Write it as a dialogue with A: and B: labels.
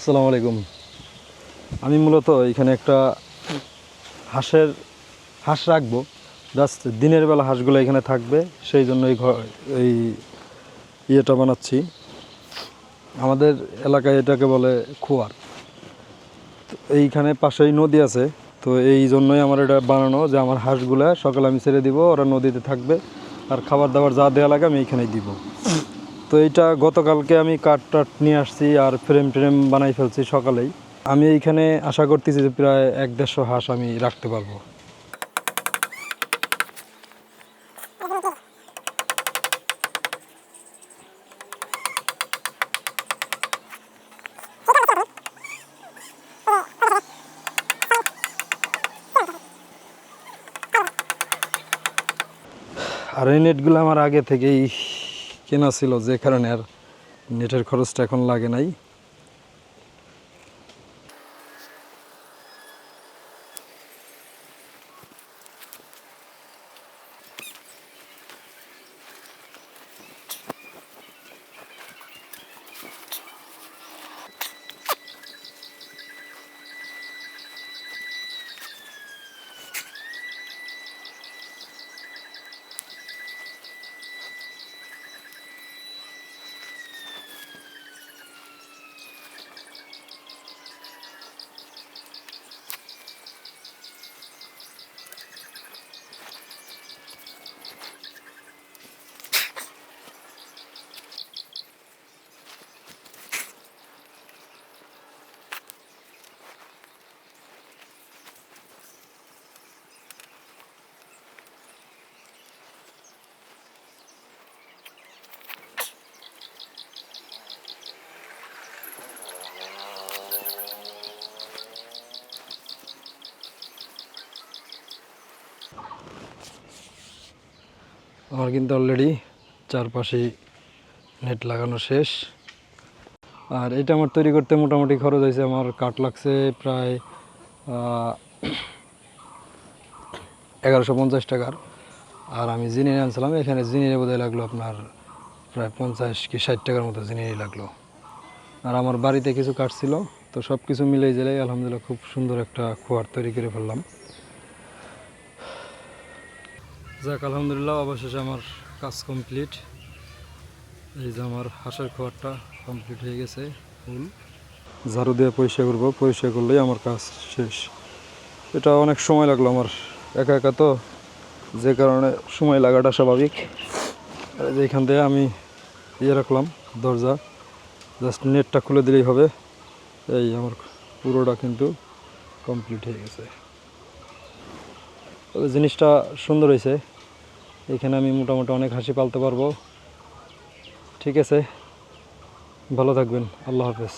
A: আসসালামু আলাইকুম। আমি মূলত এখানে একটা হাঁস রাখবো। জাস্ট দিনের বেলা হাঁসগুলো এখানে থাকবে, সেই জন্য এই ইয়েটা বানাচ্ছি। আমাদের এলাকায় এটাকে বলে খোয়ার। তো এইখানে পাশেই নদী আছে, তো এই জন্যই আমার এটা বানানো, যে আমার হাঁসগুলা সকালে আমি ছেড়ে দিব, ওরা নদীতে থাকবে, আর খাবার দাবার যা দেওয়া লাগে আমি এইখানেই দিব। তো এইটা গতকালকে আমি কাঠ নিয়ে আসছি আর ফ্রেম ট্রেম বানাই ফেলছি সকালেই। আমি এইখানে আশা করতেছি যে প্রায় 1-150 হাঁস আমি রাখতে পারবো। আর এই নেটগুলো আমার আগে থেকেই কেনা ছিল, যে কারণে আর নেটের খরচটা এখন লাগে নাই। আমার কিন্তু অলরেডি চারপাশে নেট লাগানো শেষ। আর এটা আমার তৈরি করতে মোটামুটি খরচ হয়েছে, আমার কাঠ লাগছে প্রায় 1150 টাকার। আর আমি জিনিয়ে আনছিলাম, এখানে জিনিয়ে বোধহয় লাগলো আপনার প্রায় 50 কি 60 টাকার মতো জিনিয়ে লাগলো। আর আমার বাড়িতে কিছু কাঠ ছিল, তো সব কিছু মিলে জেলে আলহামদুলিল্লাহ খুব সুন্দর একটা খোয়ার তৈরি করে ফেললাম। যাক, আলহামদুলিল্লাহ অবশেষে আমার কাজ কমপ্লিট। এই যে আমার হাঁসের খোয়ারটা কমপ্লিট হয়ে গেছে ফুল। ঝাড়ু দিয়ে পরিষ্কার করবো, পরিষ্কার করলেই আমার কাজ শেষ। এটা অনেক সময় লাগলো আমার, একা একা তো, যে কারণে সময় লাগাটা স্বাভাবিক। আর এইখান থেকে আমি রাখলাম দরজা, জাস্ট নেটটা খুলে দিলেই হবে। এই আমার পুরোটা কিন্তু কমপ্লিট হয়ে গেছে। তবে জিনিসটা সুন্দর হয়েছে, এখানে আমি মোটামুটি অনেক হাঁসি পালতে পারবো। ঠিক আছে, ভালো থাকবেন, আল্লাহ হাফেজ।